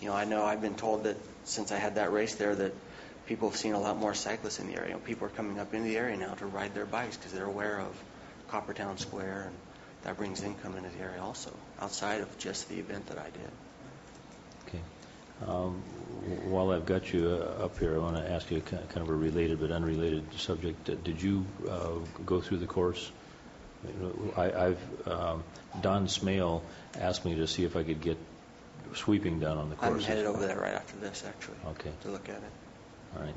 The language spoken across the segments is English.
I know I've been told that since I had that race there that people have seen a lot more cyclists in the area. People are coming up into the area now to ride their bikes because they're aware of Coppertown Square, and that brings income into the area also, outside of just the event that I did. Okay. While I've got you up here, I want to ask you kind of a related but unrelated subject. Did you go through the course? Don Smale asked me to see if I could get sweeping done on the course. I'm headed over there right after this, actually, okay, to look at it. All right.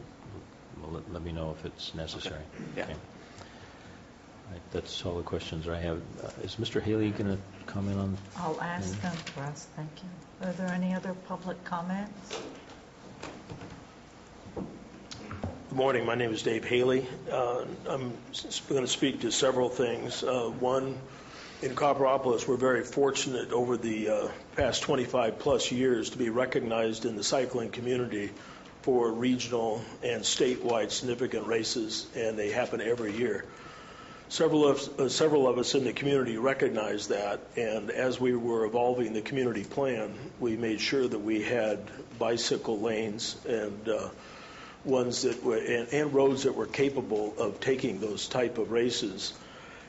Well, let me know if it's necessary. Okay. Yeah. Okay. All right. That's all the questions I have. Is Mr. Haley going to comment on? I'll ask them for us. Thank you. Are there any other public comments? Good morning. My name is Dave Haley. I'm going to speak to several things. One, in Copperopolis, we're very fortunate over the past 25 plus years to be recognized in the cycling community for regional and statewide significant races, and they happen every year. Several of us in the community recognize that, and as we were evolving the community plan, we made sure that we had bicycle lanes and ones that were and roads that were capable of taking those type of races.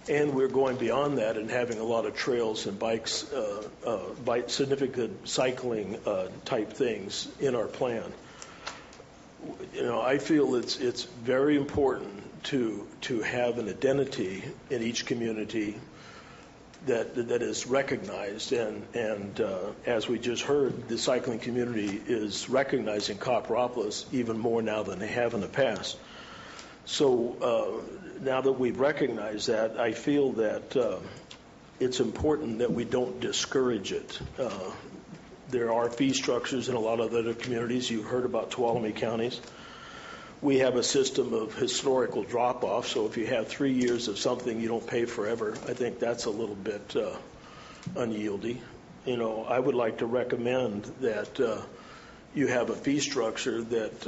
And we're going beyond that and having a lot of trails and bikes, significant cycling type things in our plan. I feel it's very important to have an identity in each community that is recognized, and as we just heard, the cycling community is recognizing Copperopolis even more now than they have in the past. So now that we've recognized that, I feel that it's important that we don't discourage it. There are fee structures in a lot of other communities. You heard about Tuolumne counties. We have a system of historical drop-off, so if you have 3 years of something, you don't pay forever. I think that's a little bit unyieldy. I would like to recommend that you have a fee structure that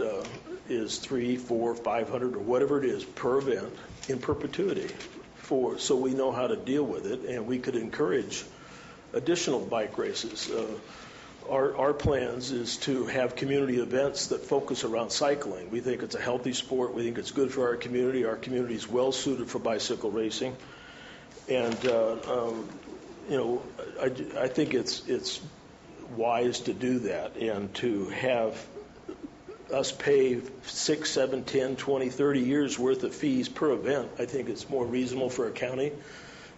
is $300, $400, $500, or whatever it is per event in perpetuity, so we know how to deal with it, and we could encourage additional bike races. Our plans is to have community events that focus around cycling. We think it's a healthy sport. We think it's good for our community. Our community is well suited for bicycle racing, and I think it's wise to do that and to have us pay 6, 7, 10, 20, 30 years worth of fees per event. I think it's more reasonable for a county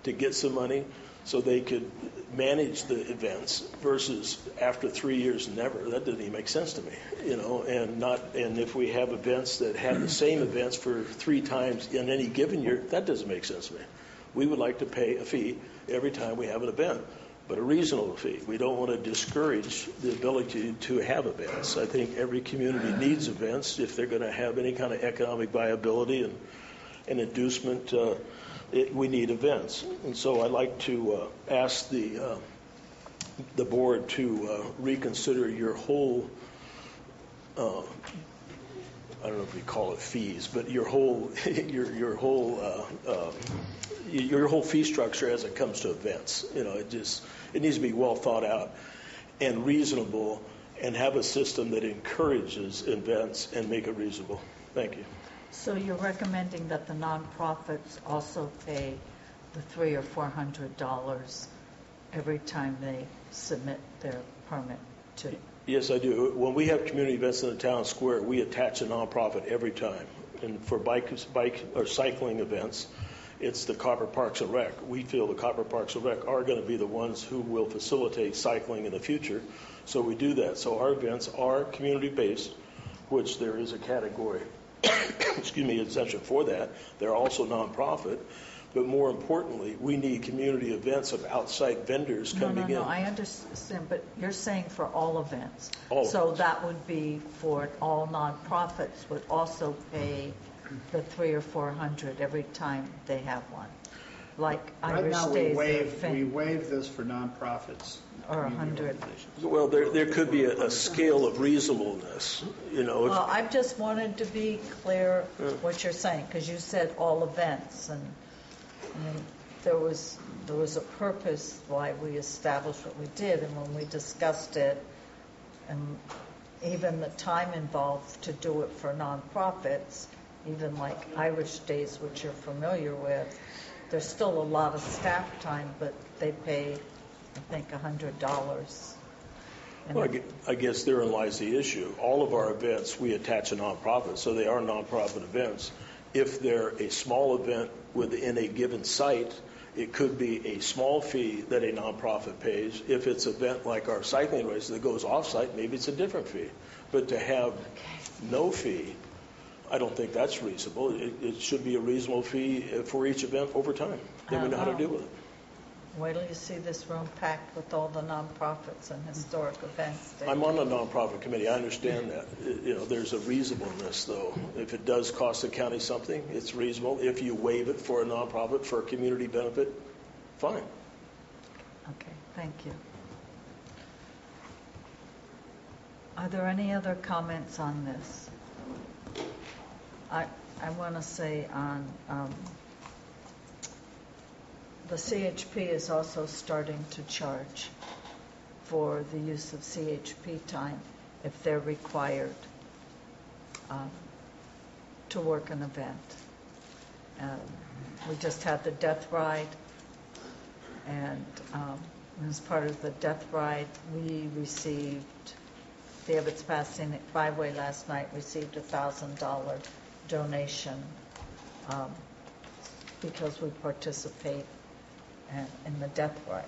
to get some money so they could manage the events versus after 3 years never. That doesn't even make sense to me, and if we have events that have the same events for 3 times in any given year, that doesn't make sense to me. We would like to pay a fee every time we have an event, but a reasonable fee. We don't want to discourage the ability to have events. I think every community needs events if they're going to have any kind of economic viability and inducement. We need events, and so I'd like to ask the board to reconsider your whole. I don't know if we call it fees, but your whole your whole fee structure as it comes to events. It needs to be well thought out and reasonable, and have a system that encourages events and make it reasonable. Thank you. So you're recommending that the nonprofits also pay the $300 or $400 every time they submit their permit to? Yes, I do. When we have community events in the town square, we attach a nonprofit every time. And for bike or cycling events, it's the Copper Parks and Rec. We feel the Copper Parks and Rec are going to be the ones who will facilitate cycling in the future. So we do that. So our events are community-based, which there is a category exemption for that. They're also nonprofit, but more importantly, we need community events of outside vendors coming in. No, I understand, but you're saying for all events. So that would be for all nonprofits would also pay the $300 or $400 every time they have one. Like right now we waive this for nonprofits. Or 100. Well, there could be a scale of reasonableness, Well, I just wanted to be clear what you're saying, because you said all events, and there was a purpose why we established what we did, and when we discussed it, And even the time involved to do it for nonprofits, even like Irish Days, which you're familiar with, there's still a lot of staff time, but they pay, I think, $100. Well, I guess therein lies the issue. All of our events, we attach a nonprofit, so they are nonprofit events. If they're a small event within a given site, it could be a small fee that a nonprofit pays. If it's an event like our cycling race that goes off-site, maybe it's a different fee. But to have no fee, I don't think that's reasonable. It should be a reasonable fee for each event over time. Then we know how to deal with it. Wait till you see this room packed with all the nonprofits and historic events. I'm on a nonprofit committee. I understand that. There's a reasonableness, though. If it does cost the county something, it's reasonable. If you waive it for a nonprofit for a community benefit, fine. Okay, thank you. Are there any other comments on this? I want to say on the CHP is also starting to charge for the use of CHP time if they're required to work an event. We just had the death ride, and as part of the death ride, we received, the Ebbets Pass Scenic Byway last night received a $1,000 donation because we participate in the death ride.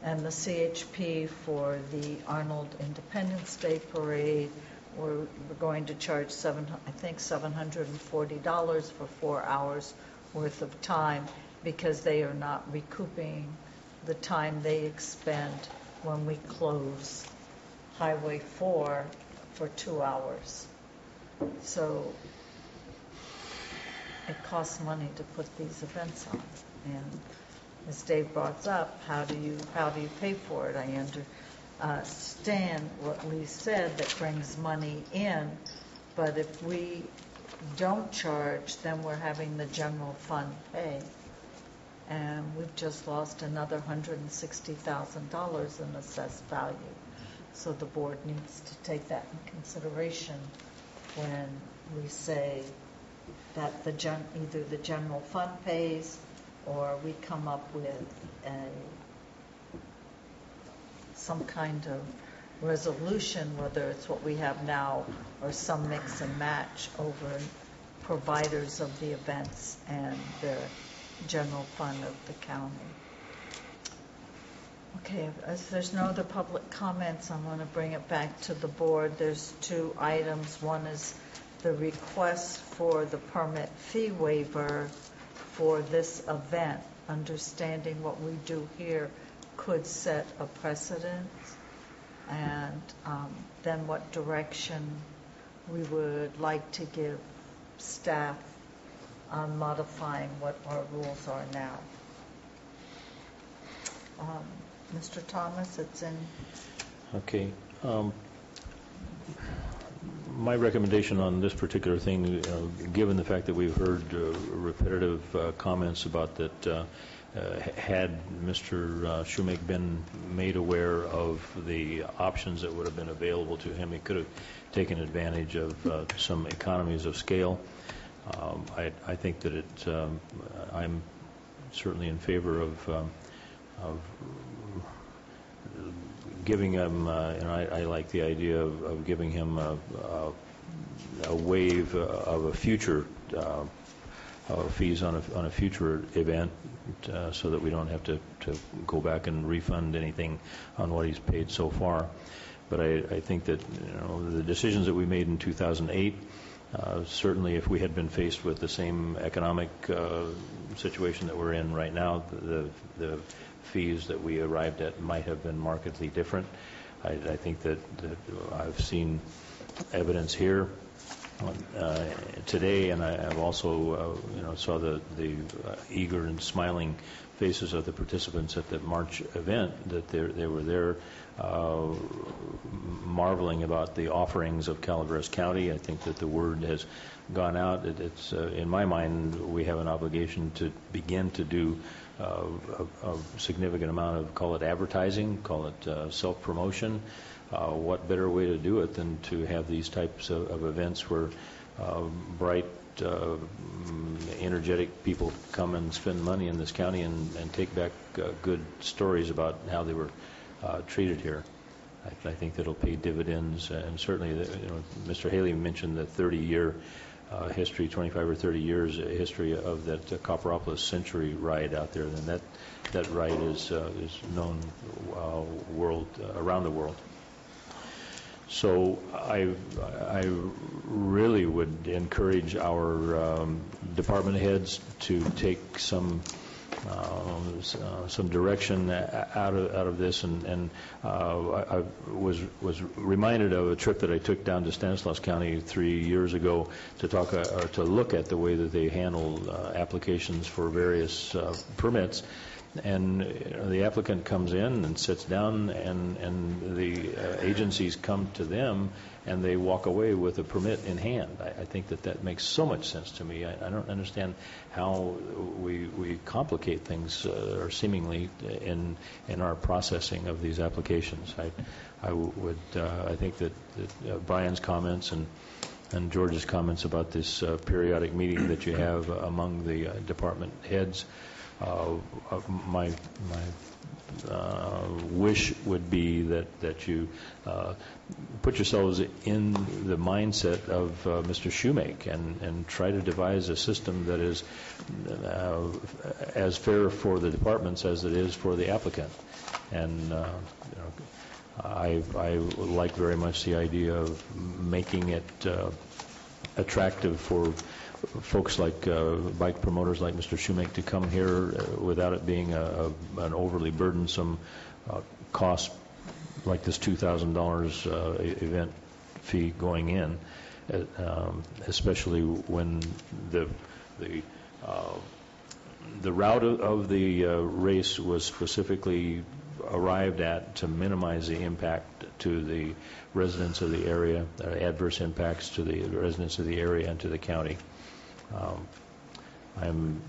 And the CHP for the Arnold Independence Day Parade, we're going to charge $740 for 4 hours worth of time because they are not recouping the time they expend when we close Highway 4 for 2 hours. So it costs money to put these events on. And as Dave brought up, how do you pay for it? I understand what Lee said, that brings money in, but if we don't charge, then we're having the general fund pay. And we've just lost another $160,000 in assessed value. So the board needs to take that in consideration when we say that either the general fund pays or we come up with some kind of resolution, whether it's what we have now or some mix and match over providers of the events and the general fund of the county. Okay, as there's no other public comments, I want to bring it back to the board. There's 2 items. One is the request for the permit fee waiver for this event, understanding what we do here could set a precedent, and then what direction we would like to give staff on modifying what our rules are now. Mr. Thomas, it's in. Okay. My recommendation on this particular thing, given the fact that we've heard repetitive comments about that, had Mr. Shoemake been made aware of the options that would have been available to him, he could have taken advantage of some economies of scale. I think that I'm certainly in favor of giving him, and I like the idea of giving him a waive of a future fees on a future event, so that we don't have to go back and refund anything on what he's paid so far. But I think that the decisions that we made in 2008, certainly if we had been faced with the same economic situation that we're in right now, the fees that we arrived at might have been markedly different. I think that I've seen evidence here today, and I've also saw the eager and smiling faces of the participants at the March event, that they were there marveling about the offerings of Calaveras County. I think that the word has gone out. It's in my mind, we have an obligation to begin to do a significant amount of, call it advertising, call it self-promotion, what better way to do it than to have these types of events where bright, energetic people come and spend money in this county and take back good stories about how they were treated here. I think that'll pay dividends, and certainly, Mr. Haley mentioned the 30-year history, 25 or 30 years history of that Copperopolis Century ride out there. And that ride is known around the world. So I really would encourage our department heads to take some direction out of this, and I was reminded of a trip that I took down to Stanislaus County 3 years ago to to look at the way that they handle applications for various permits. And the applicant comes in and sits down, and the agencies come to them, and they walk away with a permit in hand. I think that makes so much sense to me. I don't understand how we complicate things, or seemingly in our processing of these applications. I think that Brian's comments and George's comments about this periodic meeting that you have among the department heads. My wish would be that you put yourselves in the mindset of Mr. Shoemake and try to devise a system that is as fair for the departments as it is for the applicant. And I like very much the idea of making it attractive for folks like bike promoters like Mr. Shoemake to come here without it being an overly burdensome cost like this $2,000 event fee going in, especially when the route of the race was specifically arrived at to minimize the impact to the residents of the area, adverse impacts to the residents of the area and to the county. I'm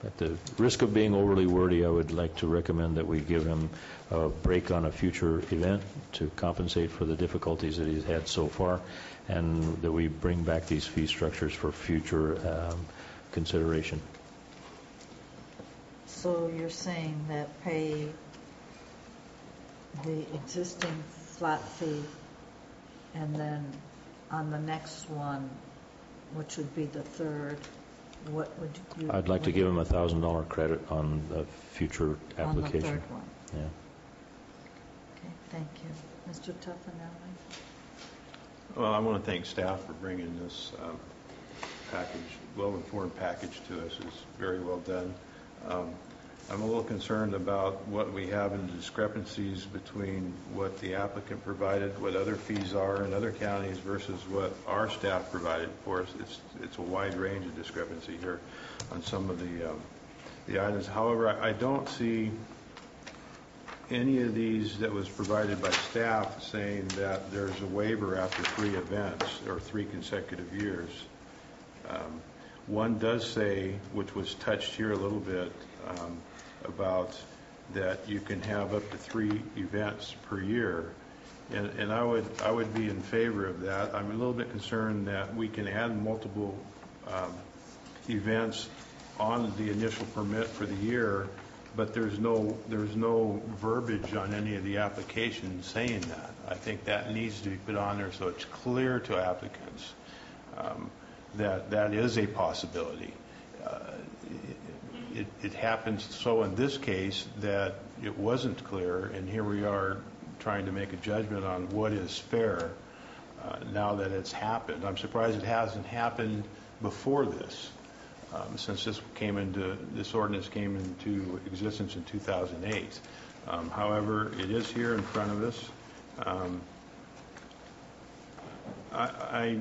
at the risk of being overly wordy, I would like to recommend that we give him a break on a future event to compensate for the difficulties that he's had so far, and that we bring back these fee structures for future consideration. So you're saying that pay the existing flat fee, and then on the next one, which would be the third, what would you... I'd like to give him a $1,000 credit on the future application. On the third one. Yeah. Okay, thank you. Mr. Tuffanelli? Well, I want to thank staff for bringing this well-informed package to us. It's very well done. I'm a little concerned about what we have in the discrepancies between what the applicant provided, what other fees are in other counties versus what our staff provided for us. It's a wide range of discrepancy here on some of the items. However, I don't see any of these that was provided by staff saying that there's a waiver after 3 events or 3 consecutive years. One does say, which was touched here a little bit, about that you can have up to 3 events per year, and I would be in favor of that. I'm a little bit concerned that we can add multiple events on the initial permit for the year, but there's no verbiage on any of the applications saying that. I think that needs to be put on there so it's clear to applicants that is a possibility. It happens so in this case that it wasn't clear, and here we are trying to make a judgment on what is fair now that it's happened. I'm surprised it hasn't happened before this, since this ordinance came into existence in 2008. However, it is here in front of us. I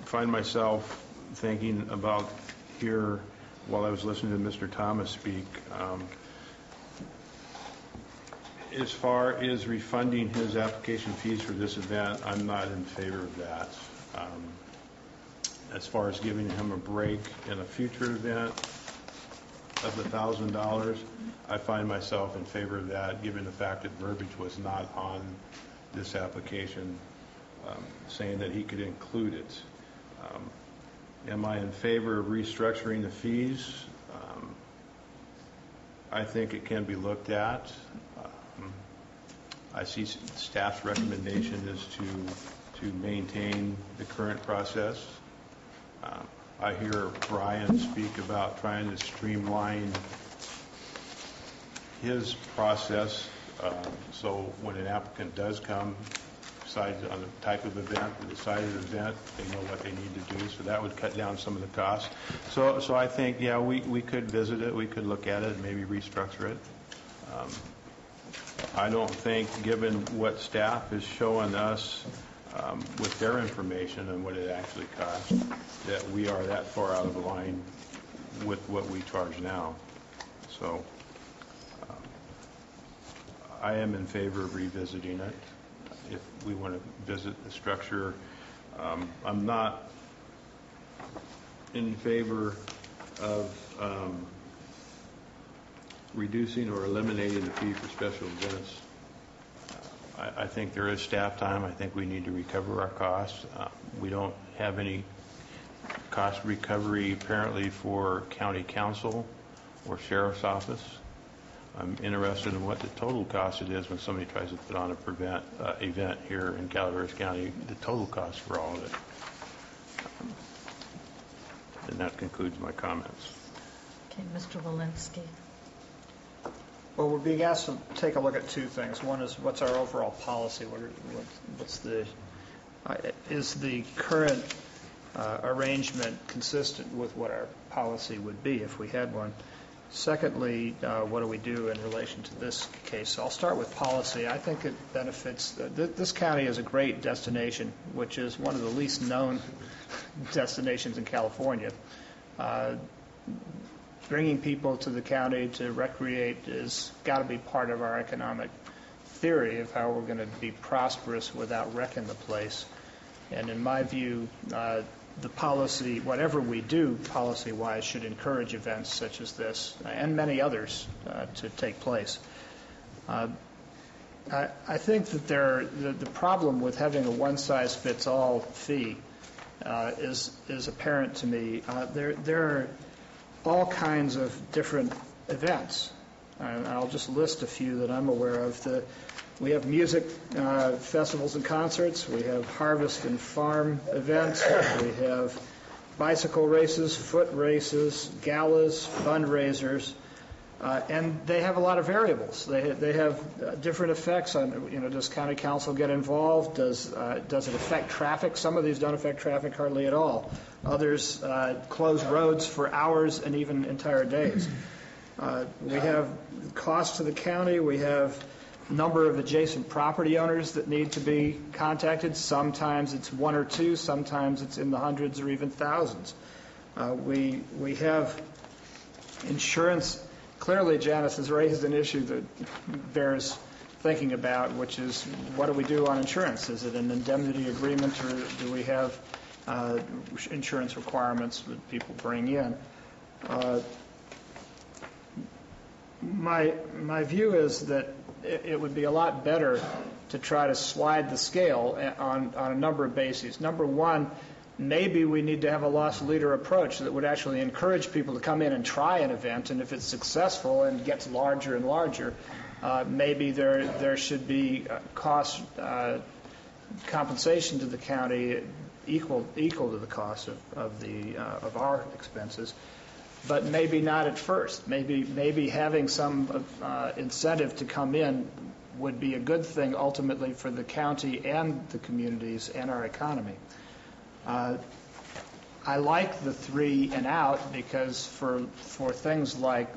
find myself thinking about here while I was listening to Mr. Thomas speak, as far as refunding his application fees for this event, I'm not in favor of that. As far as giving him a break in a future event of the $1,000, I find myself in favor of that, given the fact that verbiage was not on this application, saying that he could include it. Am I in favor of restructuring the fees? I think it can be looked at. I see staff's recommendation is to maintain the current process. I hear Brian speak about trying to streamline his process, so when an applicant does come, decide on the type of event, the size of the event, they know what they need to do, so that would cut down some of the costs. So I think, yeah, we could visit it, we could look at it, and maybe restructure it. I don't think, given what staff is showing us with their information and what it actually costs, that we are that far out of line with what we charge now. So I am in favor of revisiting it if we want to visit the structure. I'm not in favor of reducing or eliminating the fee for special events. I think there is staff time. I think we need to recover our costs. We don't have any cost recovery apparently for county council or sheriff's office. I'm interested in what the total cost it is when somebody tries to put on a event here in Calaveras County, the total cost for all of it. And that concludes my comments. Okay, Mr. Walensky. Well, we're being asked to take a look at two things. One is, what's our overall policy? Is the current arrangement consistent with what our policy would be if we had one? Secondly, what do we do in relation to this case? So I'll start with policy. I think it benefits. This county is a great destination, which is one of the least known destinations in California. Bringing people to the county to recreate has got to be part of our economic theory of how we're going to be prosperous without wrecking the place. And in my view, the policy, whatever we do policy-wise, should encourage events such as this and many others to take place. I think that the problem with having a one-size-fits-all fee is apparent to me. There are all kinds of different events. And I'll just list a few that I'm aware of. We have music festivals and concerts. We have harvest and farm events. We have bicycle races, foot races, galas, fundraisers. And they have a lot of variables. They have different effects on, does county council get involved? Does it affect traffic? Some of these don't affect traffic hardly at all. Others close roads for hours and even entire days. We have costs to the county. We have number of adjacent property owners that need to be contacted. Sometimes it's one or two. Sometimes it's in the hundreds or even thousands. We have insurance. Clearly, Janice has raised an issue that bears thinking about, which is, what do we do on insurance? Is it an indemnity agreement, or do we have insurance requirements that people bring in? My view is that it would be a lot better to try to slide the scale on a number of bases. Number one, maybe we need to have a loss leader approach that would actually encourage people to come in and try an event, and if it's successful and gets larger and larger, maybe there should be cost compensation to the county equal to the cost of our expenses, but maybe not at first. Maybe having some incentive to come in would be a good thing ultimately for the county and the communities and our economy. I like the 3 and out because for things like,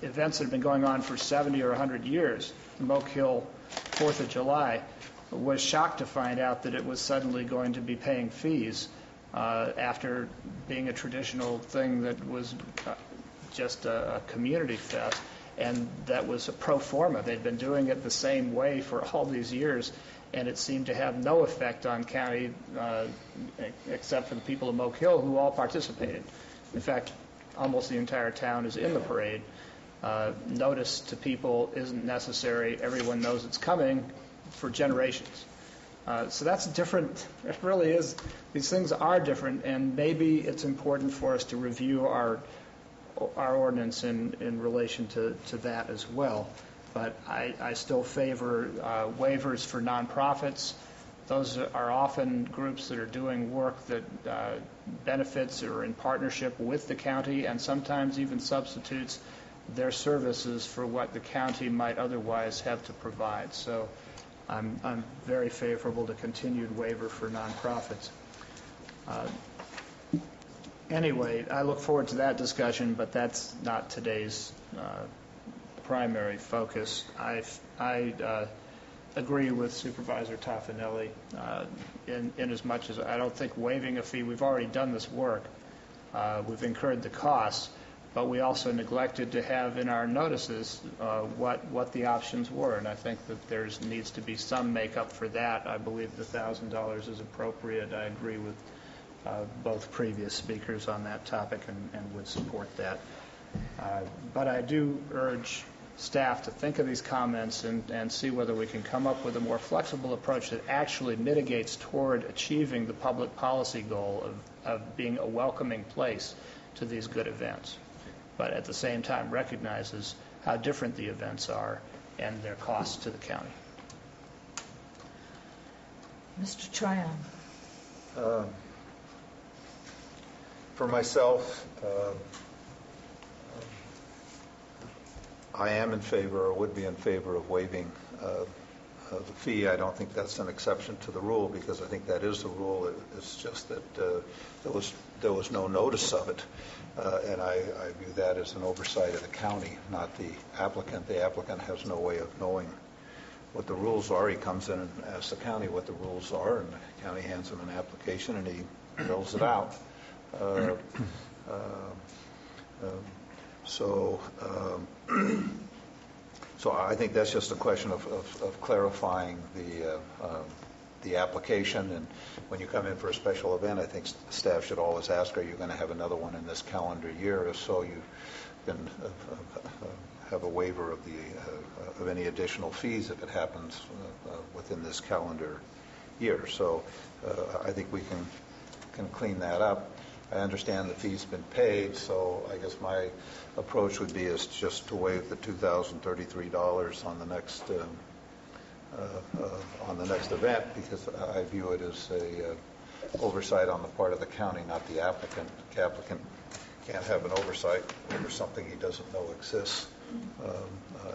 events that have been going on for 70 or 100 years, the Moke Hill 4th of July, was shocked to find out that it was suddenly going to be paying fees after being a traditional thing that was just a community fest, and that was a pro forma. They'd been doing it the same way for all these years, and it seemed to have no effect on county except for the people of Moke Hill, who all participated. In fact, almost the entire town is in the parade. Notice to people isn't necessary. Everyone knows it's coming, for generations. So that's different. It really is. These things are different, and maybe it's important for us to review our ordinance in relation to that as well. But I still favor waivers for nonprofits. Those are often groups that are doing work that benefits or in partnership with the county, and sometimes even substitutes their services for what the county might otherwise have to provide. So I'm very favorable to continued waiver for nonprofits. Anyway, I look forward to that discussion, but that's not today's primary focus. I agree with Supervisor Toffanelli in as much as I don't think waiving a fee, we've already done this work. We've incurred the costs, but we also neglected to have in our notices what the options were, and I think that there needs to be some makeup for that. I believe the $1,000 is appropriate. I agree with both previous speakers on that topic and would support that. But I do urge staff to think of these comments and see whether we can come up with a more flexible approach that actually mitigates toward achieving the public policy goal of being a welcoming place to these good events, but at the same time recognizes how different the events are and their costs to the county. Mr. Tryon. For myself, I am in favor, or would be in favor, of waiving the fee. I don't think that's an exception to the rule, because I think that is the rule. It's just that there was no notice of it, and I view that as an oversight of the county, not the applicant. The applicant has no way of knowing what the rules are. He comes in and asks the county what the rules are, and the county hands him an application, and he fills it out. So I think that's just a question of clarifying the application. And when you come in for a special event, I think staff should always ask, are you going to have another one in this calendar year? If so, you can have a waiver of any additional fees if it happens within this calendar year. So I think we can clean that up. I understand the fee's been paid, so I guess my approach would be is just to waive the $2,033 on the next event, because I view it as a oversight on the part of the county, not the applicant. The applicant can't have an oversight over something he doesn't know exists,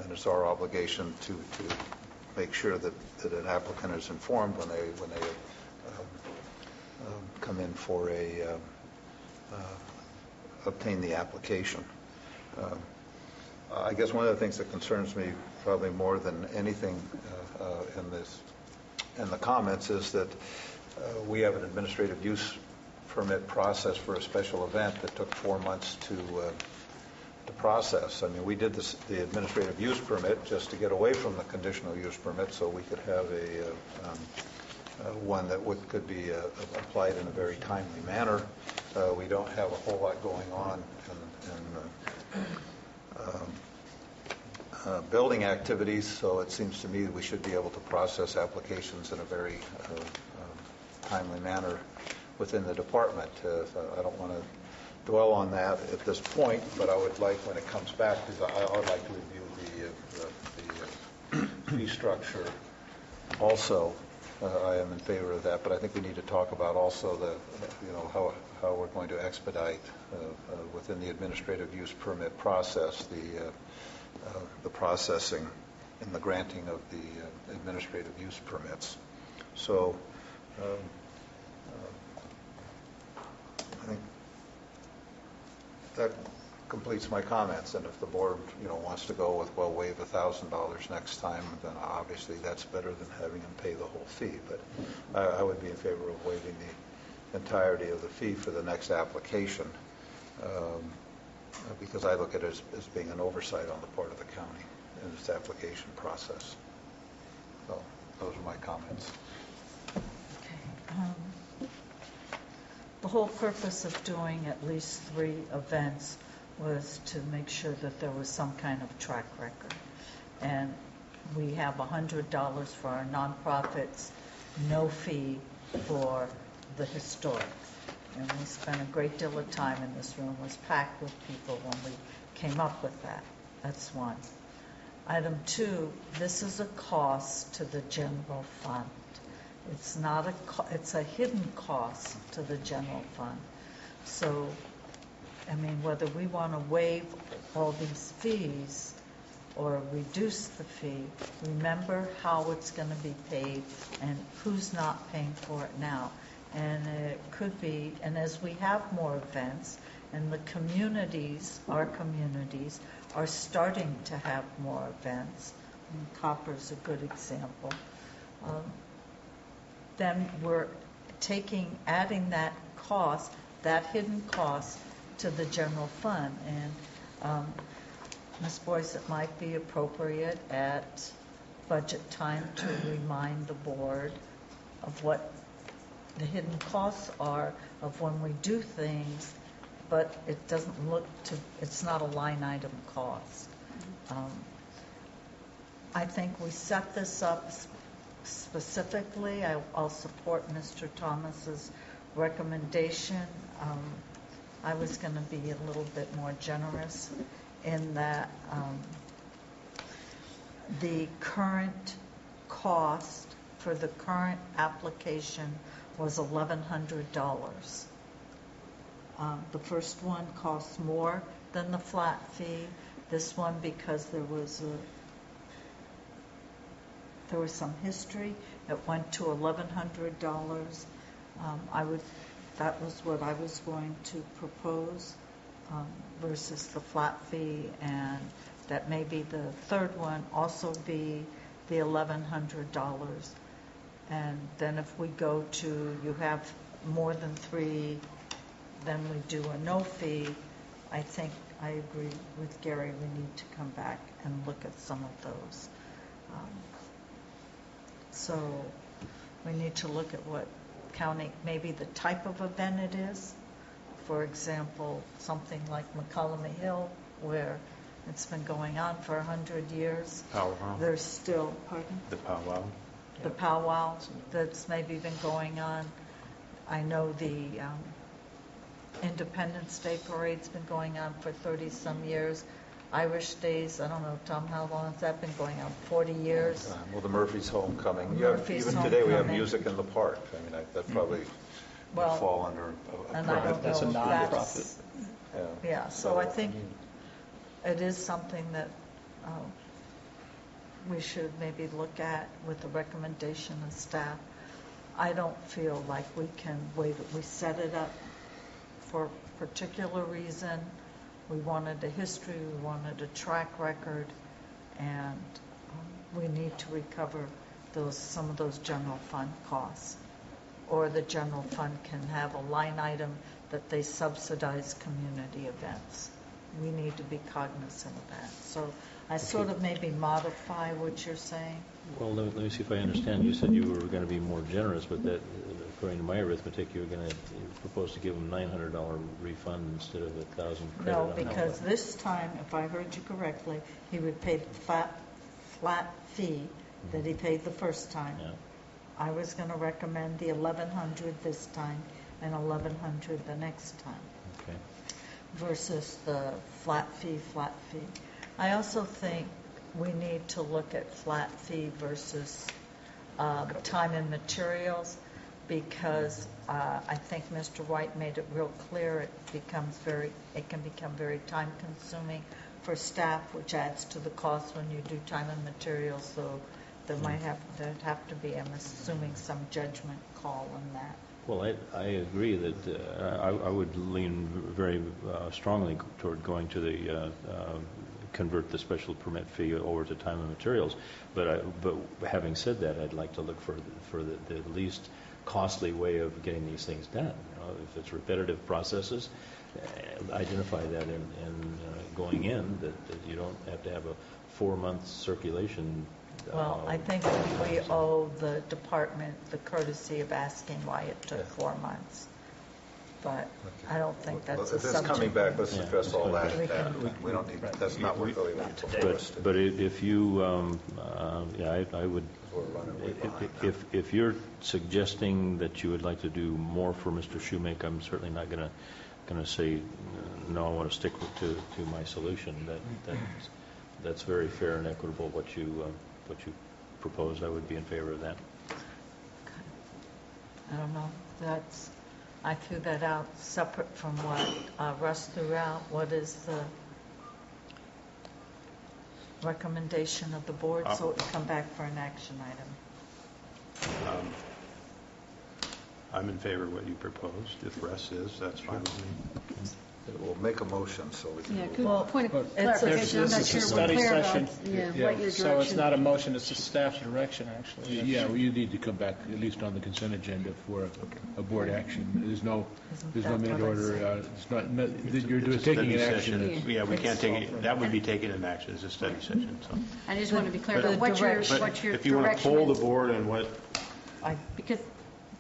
and it's our obligation to make sure that an applicant is informed when they come in for obtain the application. I guess one of the things that concerns me probably more than anything in the comments is that we have an administrative use permit process for a special event that took 4 months to process. I mean, we did the administrative use permit just to get away from the conditional use permit, so we could have one that could be applied in a very timely manner. We don't have a whole lot going on in building activities, so it seems to me that we should be able to process applications in a very timely manner within the department. I don't want to dwell on that at this point, but I would like, when it comes back, because I would like to review the fee structure also. I am in favor of that, but I think we need to talk about also how we're going to expedite within the administrative use permit process the processing and the granting of the administrative use permits. So I think that completes my comments, and if the board wants to go with, well, waive $1,000 next time, then obviously that's better than having them pay the whole fee. But I would be in favor of waiving the entirety of the fee for the next application, because I look at it as being an oversight on the part of the county in its application process. So those are my comments. Okay. The whole purpose of doing at least 3 events was to make sure that there was some kind of track record. And we have $100 for our nonprofits, no fee for the historic. And we spent a great deal of time in this room, was packed with people when we came up with that. That's one. Item 2, this is a cost to the general fund. It's not it's a hidden cost to the general fund. So, I mean, whether we want to waive all these fees or reduce the fee, remember how it's going to be paid and who's not paying for it now. And it could be, and as we have more events, and the communities, our communities, are starting to have more events, and Copper's a good example, then we're adding that cost, that hidden cost, to the general fund. And Ms. Boyce, it might be appropriate at budget time to remind the board of what the hidden costs are of when we do things, but it doesn't it's not a line item cost. I think we set this up specifically. I'll support Mr. Thomas's recommendation. I was going to be a little bit more generous in that the current cost for the current application was $1,100. The first one costs more than the flat fee. This one, because there was some history, it went to $1,100. That was what I was going to propose versus the flat fee, and that maybe the third one also be the $1,100. And then if we go to, you have more than 3, then we do a no fee. I think I agree with Gary, we need to come back and look at some of those. So we need to look at what county, maybe the type of event it is. For example, something like McCollum Hill, where it's been going on for 100 years. Powwow. There's still, pardon? The powwow. The powwow that's maybe been going on. I know the Independence Day parade's been going on for 30-some years. Irish Days, I don't know, Tom, how long has that been going on? 40 years? Well, the Murphy's Homecoming. Murphy's Even today we have Homecoming. music in the park. I mean, that probably Well, would fall under a and I permit. don't That's a know if non-profit. Yeah, so I think it is something that we should maybe look at with the recommendation of staff. I don't feel like we can waive it. We set it up for a particular reason. We wanted a history, we wanted a track record, and we need to recover some of those general fund costs. Or the general fund can have a line item that they subsidize community events. We need to be cognizant of that. So I sort of maybe modify what you're saying. Well, let me see if I understand. You said you were going to be more generous, but that, according to my arithmetic, you were going to propose to give them $900 refund instead of $1,000 credit. No, because this time, if I heard you correctly, he would pay the flat fee that he paid the first time. Yeah. I was going to recommend the $1,100 this time and $1,100 the next time. Okay. Versus the flat fee. I also think we need to look at flat fee versus time and materials, because I think Mr. White made it real clear it can become very time consuming for staff, which adds to the cost when you do time and materials. So there'd have to be, I'm assuming, some judgment call on that. Well, I agree that I would lean very strongly toward going to the convert the special permit fee over to time and materials. But having said that, I'd like to look for the least costly way of getting these things done. If it's repetitive processes, identify that in going in, that you don't have to have a 4-month circulation. Well, I think we owe the department the courtesy of asking why it took 4 months. but I don't think that's Well, a if it's subject. coming back, let's Yeah. address all that. We can- We don't need, that's not what really went before us. But if you, yeah, I would, We're running way behind now. if you're suggesting that you would like to do more for Mr. Shoemake, I'm certainly not going to say, no, I want to stick to my solution. That's very fair and equitable, what you proposed. I would be in favor of that. I don't know, I threw that out separate from what Russ threw out. What is the recommendation of the board, so it can come back for an action item? I'm in favor of what you proposed. If Russ is, that's fine with me. We'll make a motion so we can Yeah, move good on. point of it's a- clarification. I'm This not is a sure we're study clear session. about what your direction. So it's not a motion, it's a staff direction, actually. Yeah, well, you need to come back, at least on the consent agenda, for a board action. There's no that minute what I order, said? it's not, you're It's a taking an study action. session. Yeah, we can't take it, that would be taken in action as a study session, so. I just want to be clear The about what your direction. But direction if you want to poll the is. board and what, Because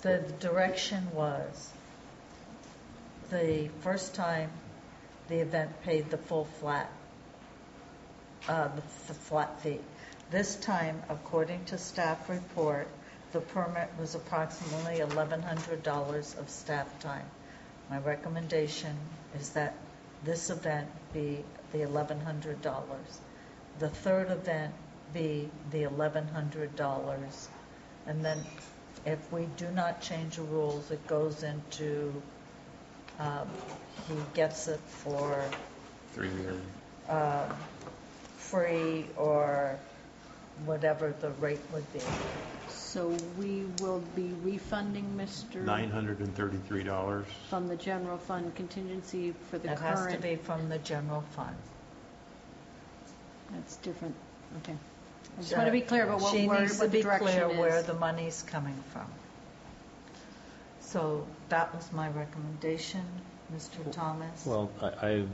The direction was, the first time the event paid the full flat, the flat fee. This time, according to staff report, the permit was approximately $1,100 of staff time. My recommendation is that this event be the $1,100. The third event be the $1,100. And then if we do not change the rules, it goes into, he gets it for 3 years. free or whatever the rate would be. so we will be refunding Mr. $933. from the general fund contingency for the It has to current. be from the general fund. That's different. Okay. I just want to be clear about what She needs to the be direction clear where is. the money's coming from. So that was my recommendation, Mr. Thomas. Well, I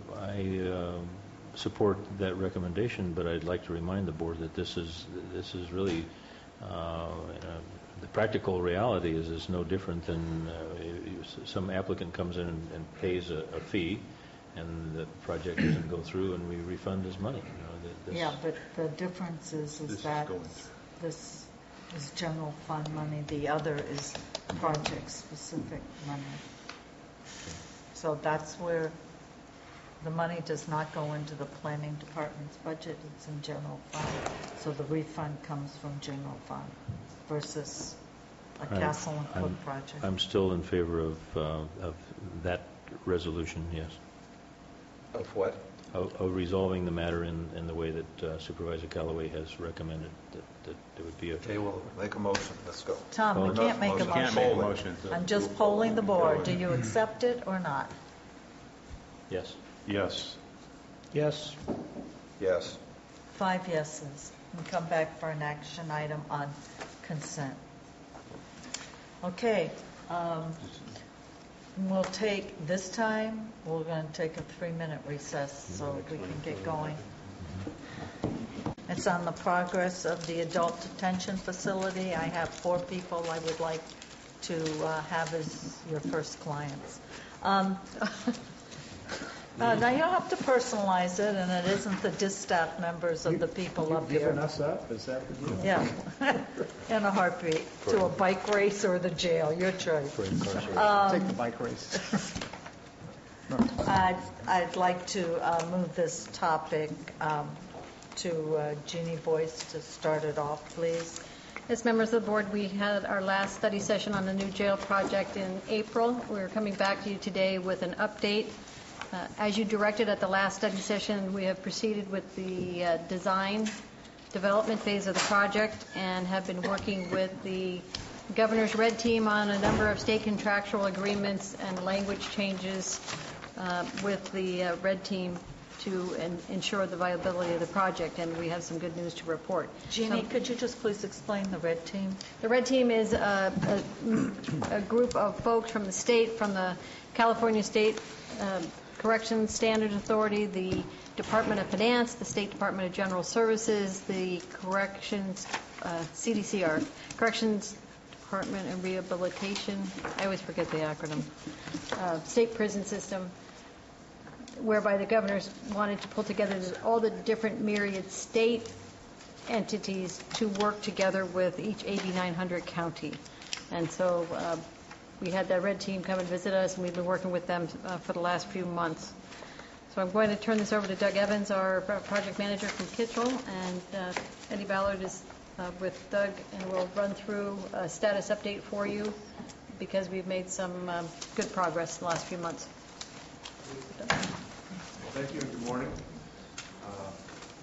support that recommendation, but I'd like to remind the board that this is really the practical reality is no different than some applicant comes in and pays a fee, and the project doesn't go through, and we refund his money. Yeah, but the difference is This is that going through. this is general fund money, the other is project-specific money. So that's where the money does not go into the planning department's budget, it's in general fund. So the refund comes from general fund versus a Castle and Cook project. I'm still in favor of that resolution, yes. Of what? Of resolving the matter in the way that Supervisor Callaway has recommended, that it would be a... Okay, we'll make a motion, let's go. Tom, we Well, can't make a motion. Can't make a motion. motion. I'm just polling the board. Do you accept it or not? Yes. Yes. Yes. Yes. 5 yeses. And come back for an action item on consent. Okay. We'll take, this time, we're going to take a 3-minute recess so we can get going. It's on the progress of the adult detention facility. I have 4 people I would like to have as your first clients. Now, you don't have to personalize it, and it isn't the distaff members of the people up here. Giving us up, is that the deal? Yeah, in a heartbeat, to a bike race or the jail, your choice. Take the bike race. I'd like to move this topic to Jeannie Boyce to start it off, please. As members of the board, we had our last study session on the new jail project in April. We're coming back to you today with an update. As you directed at the last study session, we have proceeded with the design development phase of the project and have been working with the Governor's Red Team on a number of state contractual agreements and language changes with the Red Team to ensure the viability of the project, and we have some good news to report. Jeannie, could you just please explain the Red Team? The Red Team is a group of folks from the state, from the California State Corrections Standards Authority, the Department of Finance, the State Department of General Services, the Corrections, CDCR, Corrections Department and Rehabilitation, I always forget the acronym, state prison system, whereby the governors wanted to pull together all the different myriad state entities to work together with each AB 900 county. And so we had that red team come and visit us, and we've been working with them for the last few months. So I'm going to turn this over to Doug Evans, our project manager from Kitchell, and Eddie Ballard is with Doug, and we'll run through a status update for you because we've made some good progress in the last few months. Thank you and good morning.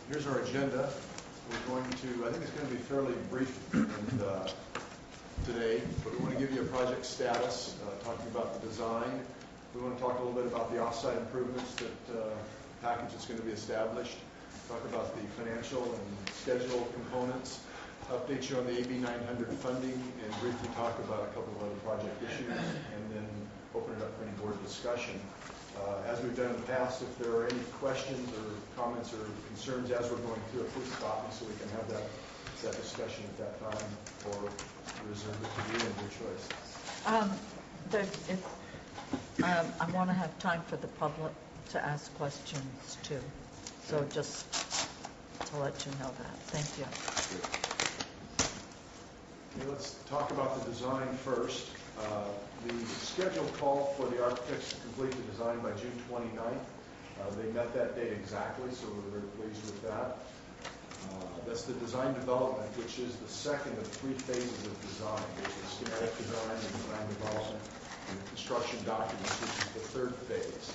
Here's our agenda. We're going to, I think it's going to be fairly brief today, but we want to give you a project status, talking about the design. We want to talk a little bit about the off-site improvements that package that's going to be established, talk about the financial and schedule components, update you on the AB 900 funding, and briefly talk about a couple of other project issues, and then open it up for any board discussion. As we've done in the past, if there are any questions or comments or concerns as we're going through it, please stop me so we can have that discussion at that time, or reserve it to you and your choice. I want to have time for the public to ask questions too. So just to let you know that. Thank you. Okay, let's talk about the design first. The schedule called for the architects to complete the design by June 29th. They met that date exactly, so we're very pleased with that. That's the design development, which is the second of 3 phases of design. There's the schematic design, the design development, and the construction documents, which is the 3rd phase.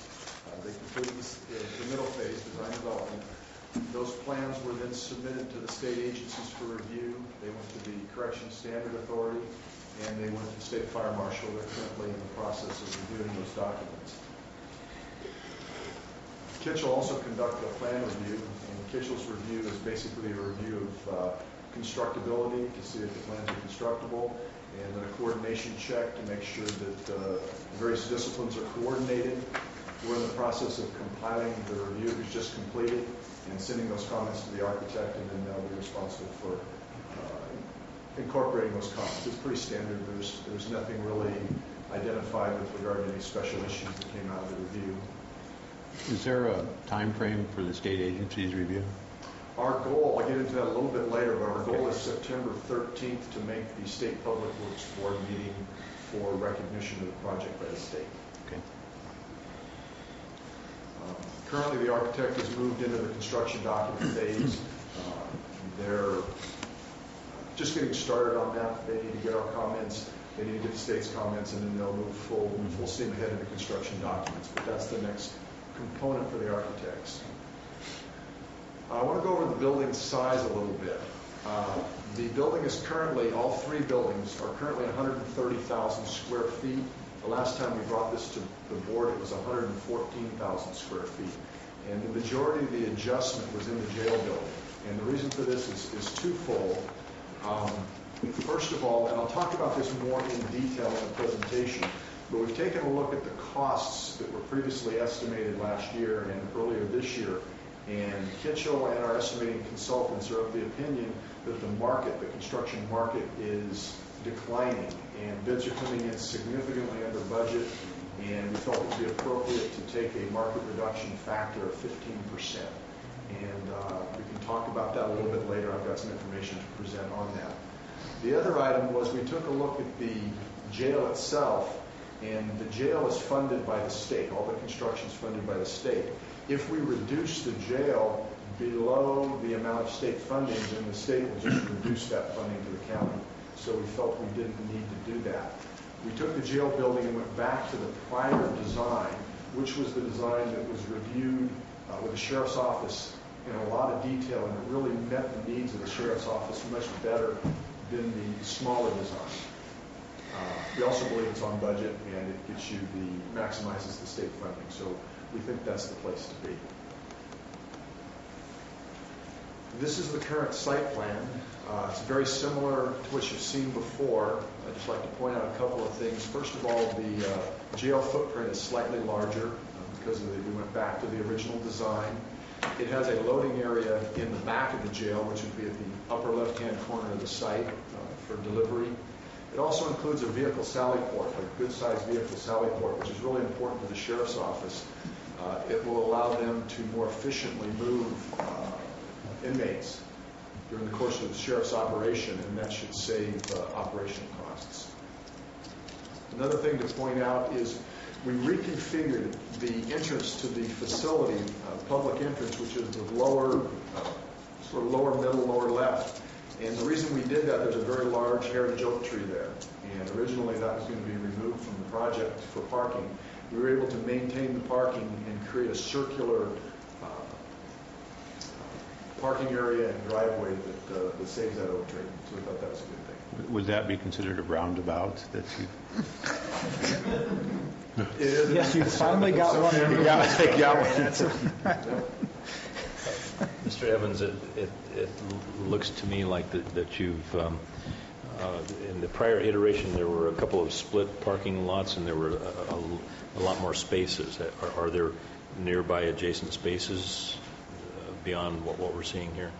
They completed the middle phase, design development. Those plans were then submitted to the state agencies for review. They went to the Corrections Standard Authority, and they went to the State Fire Marshal. They're currently in the process of reviewing those documents. Kitchell also conducted a plan review, and Kitchell's review is basically a review of constructability to see if the plans are constructible, and then a coordination check to make sure that the various disciplines are coordinated. We're in the process of compiling the review that was just completed and sending those comments to the architect, and then they'll be responsible for incorporating those comments. It's pretty standard. There's nothing really identified with regard to any special issues that came out of the review. Is there a time frame for the state agency's review? Our goal, I'll get into that a little bit later, but our goal is September 13th to make the State Public Works Board meeting for recognition of the project by the state. Okay. Currently, the architect has moved into the construction document phase. They're just getting started on that. They need to get our comments, they need to get the state's comments, and then they'll move full steam ahead into construction documents. But that's the next component for the architects. I want to go over the building size a little bit. The building is currently, all 3 buildings are currently 130,000 square feet. The last time we brought this to the board, it was 114,000 square feet. And the majority of the adjustment was in the jail building. And the reason for this is twofold. First of all, and I'll talk about this more in detail in the presentation, but we've taken a look at the costs that were previously estimated last year and earlier this year. And Kitchell and our estimating consultants are of the opinion that the market, the construction market, is declining, and bids are coming in significantly under budget, and we felt it would be appropriate to take a market reduction factor of 15%. And we can talk about that a little bit later. I've got some information to present on that. The other item was we took a look at the jail itself, and the jail is funded by the state. All the construction is funded by the state. If we reduce the jail below the amount of state funding, then the state will just reduce that funding to the county. So we felt we didn't need to do that. We took the jail building and went back to the prior design, which was the design that was reviewed with the sheriff's office in a lot of detail, and it really met the needs of the sheriff's office much better than the smaller design. We also believe it's on budget, and it gets you maximizes the state funding. So we think that's the place to be. This is the current site plan. It's very similar to what you've seen before. I'd just like to point out a couple of things. First of all, the jail footprint is slightly larger because we went back to the original design. It has a loading area in the back of the jail, which would be at the upper left-hand corner of the site for delivery. It also includes a vehicle sally port, a good-sized vehicle sally port, which is really important to the sheriff's office. It will allow them to more efficiently move inmates during the course of the sheriff's operation, and that should save operational costs. Another thing to point out is we reconfigured the entrance to the facility, public entrance, which is the lower, sort of lower middle, lower left. And the reason we did that, there's a very large heritage oak tree there. And originally that was going to be removed from the project for parking. We were able to maintain the parking and create a circular parking area and driveway that saves that oak tree. So we thought that was a good thing. Would that be considered a roundabout that you? It is. Yes, you finally got one. Mr. Evans, it looks to me like that you've, in the prior iteration, there were a couple of split parking lots and there were a lot more spaces. Are there nearby adjacent spaces beyond what we're seeing here?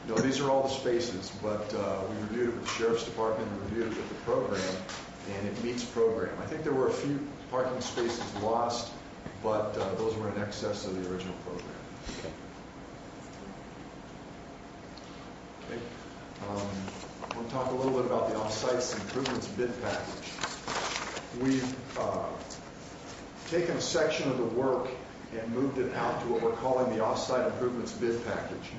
No, these are all the spaces, but we reviewed it with the Sheriff's Department and reviewed it with the program, and it meets program. I think there were a few parking spaces lost, but those were in excess of the original program. Okay. Okay. I want to talk a little bit about the off-site improvements bid package. We've taken a section of the work and moved it out to what we're calling the off-site improvements bid package.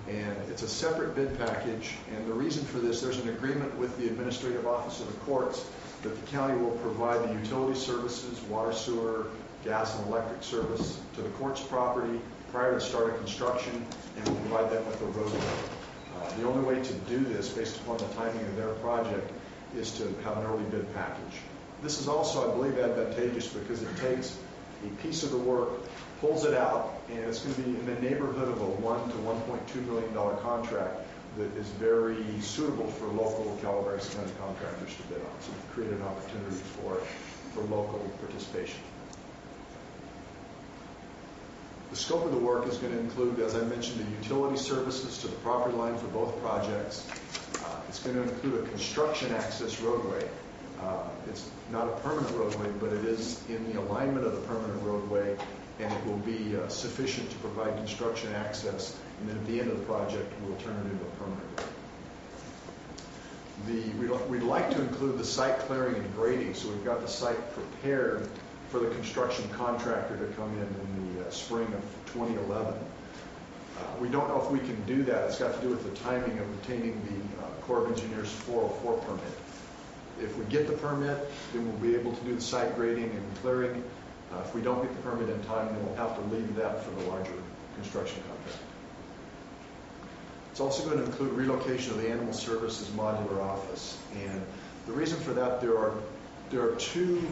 And it's a separate bid package, and the reason for this, there's an agreement with the Administrative Office of the Courts that the county will provide the utility services, water, sewer, gas, and electric service to the court's property prior to the start of construction, and will provide them with a roadway. The only way to do this, based upon the timing of their project, is to have an early bid package. This is also, I believe, advantageous because it takes a piece of the work, pulls it out, and it's going to be in the neighborhood of a $1 to $1.2 million contract that is very suitable for local Calaveras County contractors to bid on. So we've created an opportunity for local participation. The scope of the work is going to include, as I mentioned, the utility services to the property line for both projects. It's going to include a construction access roadway. It's not a permanent roadway, but it is in the alignment of the permanent roadway, and it will be sufficient to provide construction access, and then at the end of the project, we'll turn it into a permanent road. We'd like to include the site clearing and grading, so we've got the site prepared for the construction contractor to come in the spring of 2011. We don't know if we can do that. It's got to do with the timing of obtaining the Corps of Engineers 404 permit. If we get the permit, then we'll be able to do the site grading and clearing. If we don't get the permit in time, then we'll have to leave that for the larger construction contract. It's also going to include relocation of the Animal Services Modular Office. And the reason for that, there are two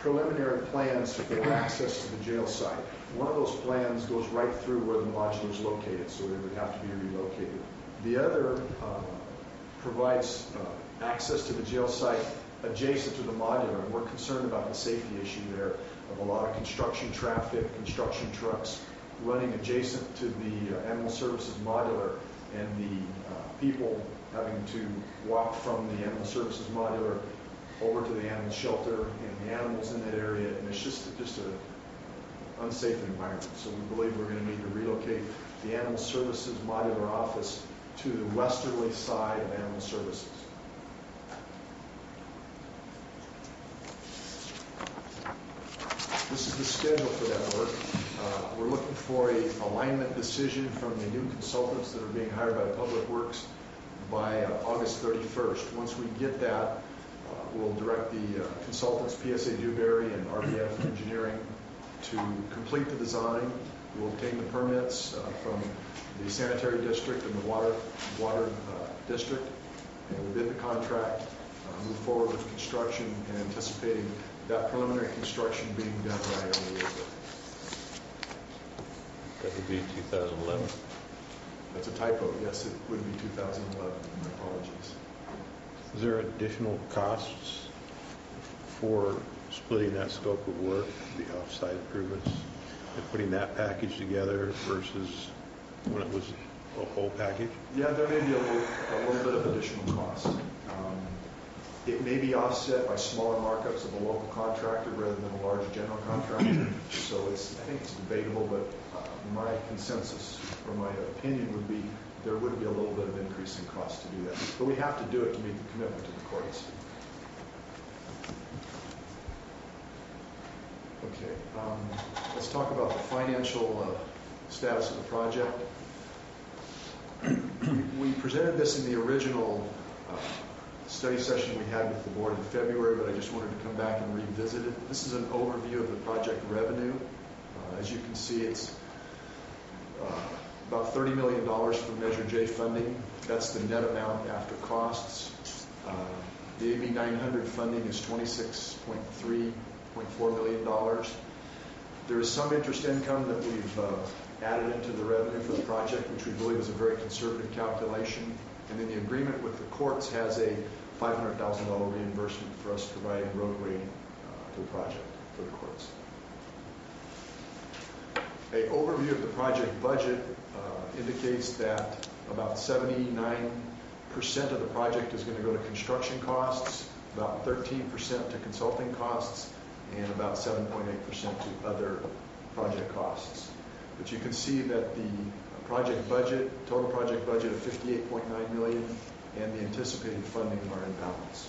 preliminary plans for access to the jail site. One of those plans goes right through where the modular is located, so it would have to be relocated. The other provides access to the jail site adjacent to the modular, and we're concerned about the safety issue there of a lot of construction traffic, construction trucks running adjacent to the Animal Services modular, and the people having to walk from the Animal Services modular over to the animal shelter and the animals in that area, and it's just an unsafe environment. So we believe we're going to need to relocate the Animal Services modular office to the westerly side of Animal Services. This is the schedule for that work. We're looking for a alignment decision from the new consultants that are being hired by Public Works by August 31st. Once we get that, we'll direct the consultants, PSA Dewberry and RBF Engineering, to complete the design. We'll obtain the permits from the sanitary district and the water district, and we'll bid the contract, move forward with construction, and anticipating that preliminary construction being done by early April. That would be 2011. That's a typo. Yes, it would be 2011. My apologies. Is there additional costs for splitting that scope of work, the off-site improvements, and putting that package together versus when it was a whole package? Yeah, there may be a little bit of additional cost. It may be offset by smaller markups of a local contractor rather than a large general contractor. So I think it's debatable, but my consensus or my opinion would be there would be a little bit of increase in cost to do that. But we have to do it to meet the commitment to the courts. Okay, let's talk about the financial status of the project. We presented this in the original study session we had with the board in February, but I just wanted to come back and revisit it. This is an overview of the project revenue. As you can see, it's about $30 million from Measure J funding. That's the net amount after costs. The AB 900 funding is $26.4 million. There is some interest income that we've added into the revenue for the project, which we believe is a very conservative calculation. And then the agreement with the courts has a $500,000 reimbursement for us providing roadway to the project for the courts. An overview of the project budget indicates that about 79% of the project is going to go to construction costs, about 13% to consulting costs, and about 7.8% to other project costs. But you can see that the project budget, total project budget of $58.9 million, and the anticipated funding are in balance.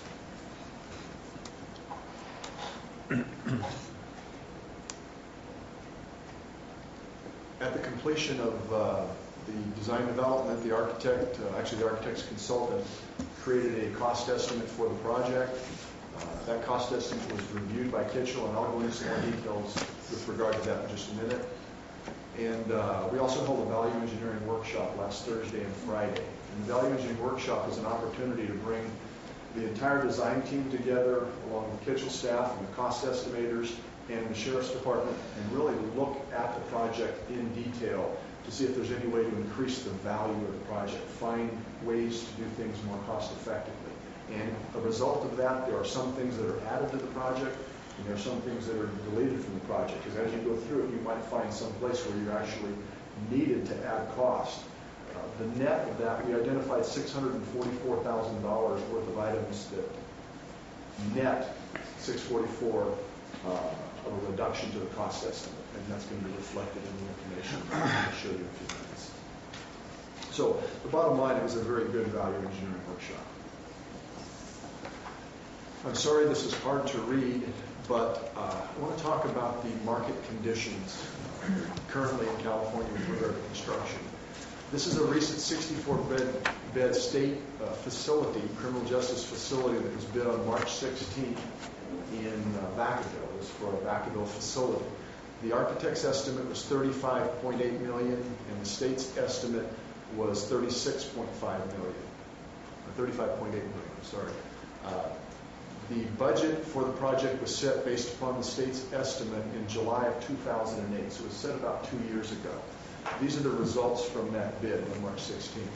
At the completion of the design development, the architect, actually the architect's consultant, created a cost estimate for the project. That cost estimate was reviewed by Kitchell, and I'll go into some more details with regard to that in just a minute. And we also held a value engineering workshop last Thursday and Friday. And the value engineering workshop was an opportunity to bring the entire design team together, along with Kitchell staff and the cost estimators and the Sheriff's Department, and really look at the project in detail to see if there's any way to increase the value of the project, find ways to do things more cost effectively. And a result of that, there are some things that are added to the project, and there are some things that are deleted from the project, because as you go through it, you might find some place where you actually needed to add cost. The net of that, we identified $644,000 worth of items that net $644 of a reduction to the cost estimate, and that's going to be reflected in the information I'll show you in a few minutes. So the bottom line, it was a very good value engineering workshop. I'm sorry this is hard to read, but I want to talk about the market conditions currently in California with regard to construction. This is a recent 64-bed state facility, criminal justice facility, that was bid on March 16th in Vacaville. It was for a Vacaville facility. The architect's estimate was $35.8 million, and the state's estimate was $35.8 million. Sorry. The budget for the project was set based upon the state's estimate in July of 2008, so it was set about 2 years ago. These are the results from that bid on March 16th.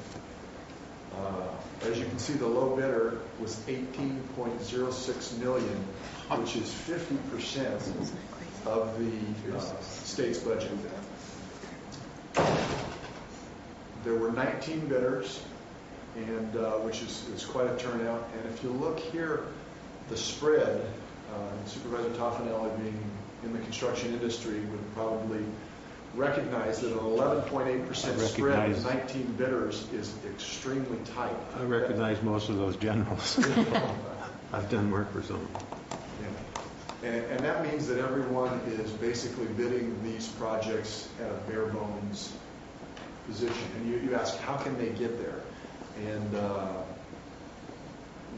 As you can see, the low bidder was $18.06 million, which is 50% of the state's budget. There were 19 bidders, and which is quite a turnout. And if you look here, the spread, Supervisor Toffanelli, being in the construction industry, would probably recognize that an 11.8% spread of 19 bidders is extremely tight. I recognize most of those generals. I've done work for some. Yeah. And that means that everyone is basically bidding these projects at a bare bones position. And you ask, how can they get there? And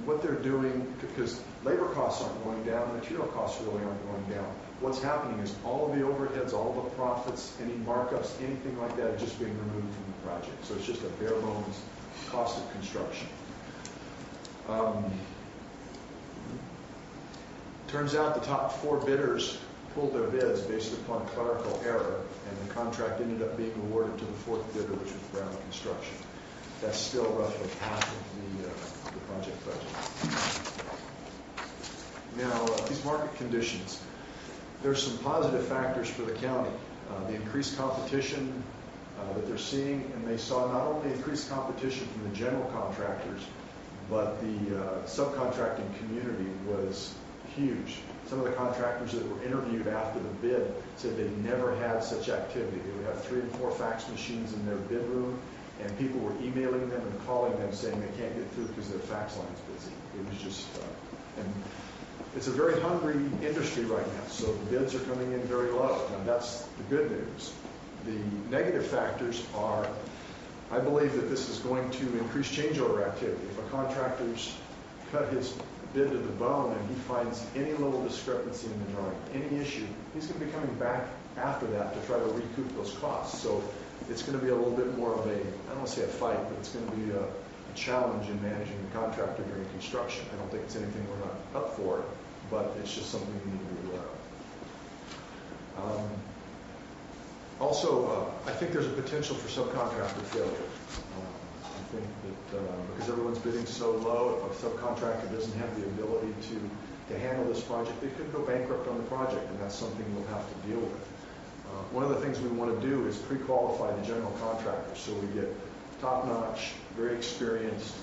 what they're doing, because labor costs aren't going down, material costs really aren't going down. What's happening is all of the overheads, all of the profits, any markups, anything like that is just being removed from the project. So it's just a bare bones cost of construction. Turns out the top 4 bidders pulled their bids based upon clerical error, and the contract ended up being awarded to the 4th bidder, which was Brown Construction. That's still roughly half of the project budget. Now, these market conditions, there's some positive factors for the county. The increased competition that they're seeing, and they saw not only increased competition from the general contractors, but the subcontracting community was huge. Some of the contractors that were interviewed after the bid said they never had such activity. They would have 3 and 4 fax machines in their bid room, and people were emailing them and calling them saying they can't get through because their fax line's busy. It was just, and it's a very hungry industry right now, so the bids are coming in very low. Now that's the good news. The negative factors are, I believe that this is going to increase change order activity. If a contractor's cut his bid to the bone and he finds any little discrepancy in the drawing, any issue, he's going to be coming back after that to try to recoup those costs. So it's going to be a little bit more of a, I don't want to say a fight, but it's going to be a challenge in managing the contractor during construction. I don't think it's anything we're not up for, but it's just something we need to be aware of. Also, I think there's a potential for subcontractor failure. I think that because everyone's bidding so low, if a subcontractor doesn't have the ability to handle this project, they could go bankrupt on the project, and that's something we'll have to deal with. One of the things we want to do is pre-qualify the general contractor, so we get top-notch, very experienced,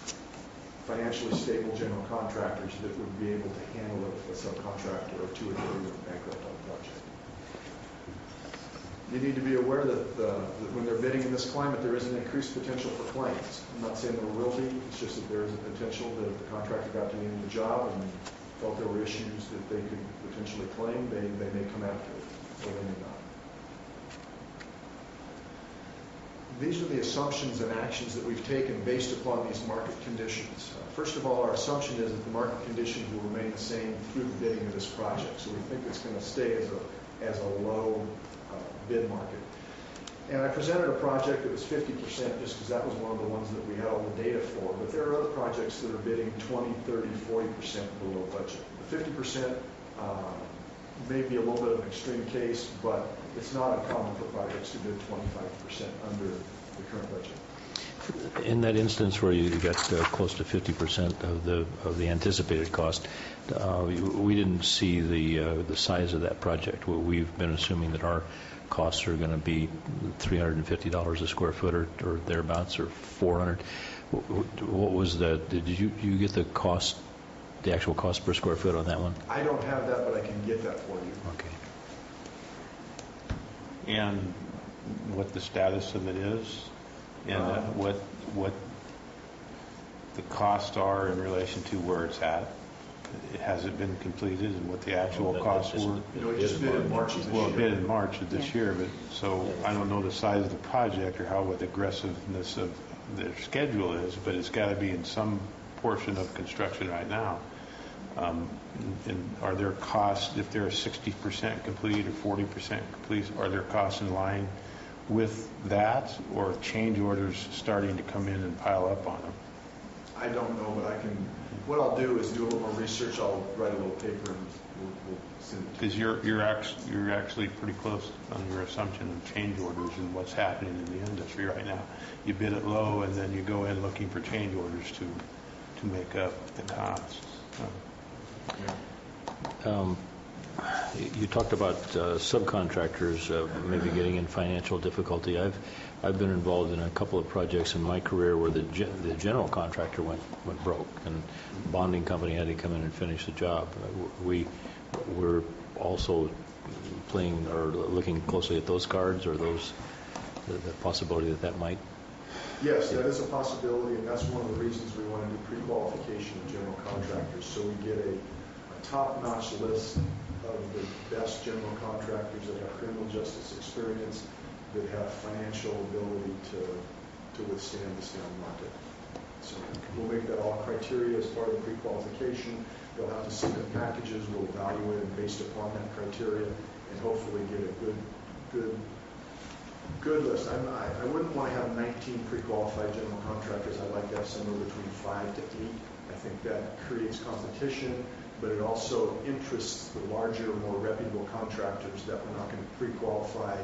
financially stable general contractors that would be able to handle it if a subcontractor or 2 or 3 went bankrupt on the project. You need to be aware that when they're bidding in this climate, there is an increased potential for claims. I'm not saying there will be, it's just that there is a potential that if the contractor got to the end of the job and felt there were issues that they could potentially claim, they may come after it, or they may not. These are the assumptions and actions that we've taken based upon these market conditions. First of all, our assumption is that the market conditions will remain the same through the bidding of this project. So we think it's going to stay as a low bid market. And I presented a project that was 50% just because that was one of the ones that we had all the data for. But there are other projects that are bidding 20, 30, 40% below budget. The 50% may be a little bit of an extreme case, but it's not uncommon for projects to bid 25% under the current budget. In that instance where you got close to 50% of the anticipated cost, we didn't see the size of that project. We've been assuming that our costs are going to be $350 a square foot or thereabouts, or $400. What was the? Did you get the cost, the actual cost per square foot on that one? I don't have that, but I can get that for you. Okay. And what the status of it is, and what the costs are in relation to where it's at. Has it been completed, and what the actual costs were? It just bid in March of this year. Well, it bid in March of this year, but so I don't know the size of the project or what the aggressiveness of their schedule is, but it's got to be in some portion of construction right now. And are there costs, if they're 60% complete or 40% complete, are there costs in line with that, or change orders starting to come in and pile up on them? I don't know, but what I'll do is do a little more research. I'll write a little paper and we'll send it to you. Because you're actually pretty close on your assumption of change orders and what's happening in the industry right now. You bid it low, and then you go in looking for change orders to make up the costs. You talked about subcontractors maybe getting in financial difficulty. I've been involved in a couple of projects in my career where the general contractor went broke, and the bonding company had to come in and finish the job. We're also playing or looking closely at those cards, or the possibility that might. Yes, that is a possibility, and that's one of the reasons we want to do pre-qualification of general contractors, so we get a top-notch list of the best general contractors that have criminal justice experience, that have financial ability to withstand this down market. So we'll make that all criteria as part of the pre-qualification. They'll have to submit packages. We'll evaluate them based upon that criteria, and hopefully get a good list. I wouldn't want to have 19 pre-qualified general contractors. I'd like to have somewhere between 5 to 8. I think that creates competition, but it also interests the larger, more reputable contractors that we're not going to pre-qualify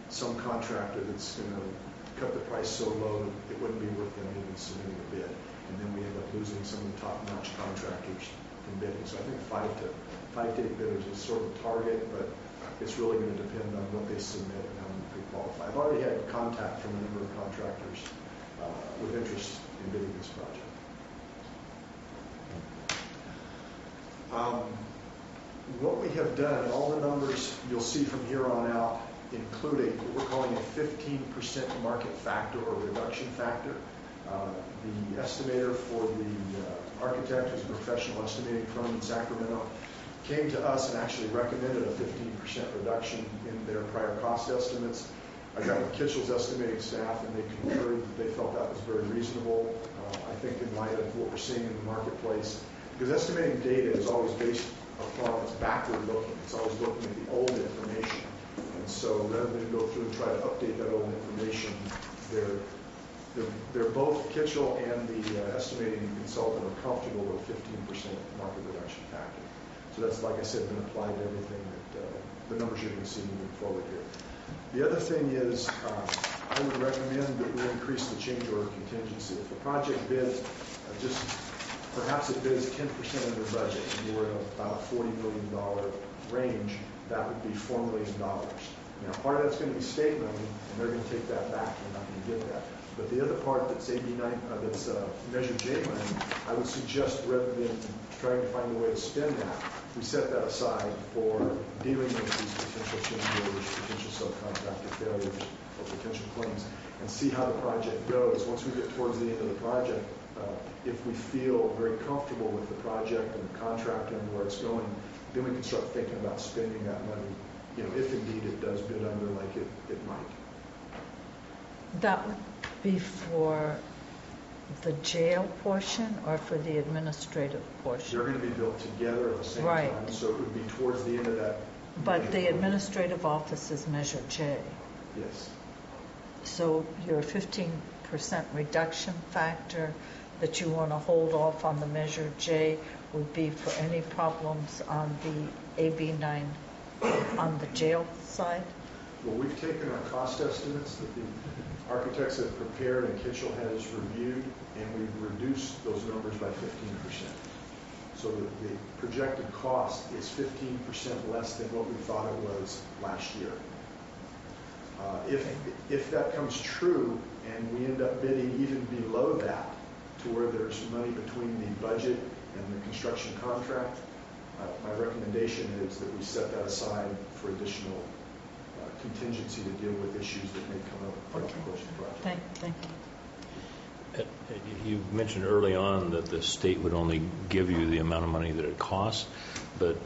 some contractor that's going to cut the price so low that it wouldn't be worth them even submitting a bid. And then we end up losing some of the top-notch contractors from bidding. So I think 5 to 8 bidders is sort of a target, but it's really going to depend on what they submit and how many pre-qualify. I've already had contact from a number of contractors with interest in bidding this project. What we have done, all the numbers you'll see from here on out include what we're calling a 15% market factor or reduction factor. The estimator for the architect, who's a professional estimating firm in Sacramento, came to us and actually recommended a 15% reduction in their prior cost estimates. I got with Kitchell's estimating staff, and they concurred that they felt that was very reasonable. I think in light of what we're seeing in the marketplace, because estimating data is always based upon, it's backward looking. It's always looking at the old information. And so rather than go through and try to update that old information, they're both, Kitchell and the estimating consultant, are comfortable with 15% market reduction factor. So that's, like I said, been applied to everything that the numbers you're going to see moving forward here. The other thing is, I would recommend that we increase the change order contingency. If the project bids perhaps it bids 10% under budget, and we're in about a $40 million range, that would be $4 million. Now, part of that's going to be state money, and they're going to take that back. They're not going to get that. But the other part that's that's Measure J money, I would suggest rather than trying to find a way to spend that, we set that aside for dealing with these potential change orders, potential subcontractor failures, or potential claims, and see how the project goes. Once we get towards the end of the project, if we feel very comfortable with the project and the contractor and where it's going, then we can start thinking about spending that money, if indeed it does bid under like it might. That would be for the jail portion or for the administrative portion? They're going to be built together at the same Right. time, so it would be towards the end of that. But the administrative office is Measure J. Yes. So your 15% reduction factor that you want to hold off on the Measure J would be for any problems on the AB9 on the jail side? Well, we've taken our cost estimates that the architects have prepared and Kitchell has reviewed, and we've reduced those numbers by 15%. So the projected cost is 15% less than what we thought it was last year. If that comes true and we end up bidding even below that, to where there's money between the budget and the construction contract, my recommendation is that we set that aside for additional contingency to deal with issues that may come up throughout the course of the project. Thank you. You mentioned early on that the state would only give you the amount of money that it costs, but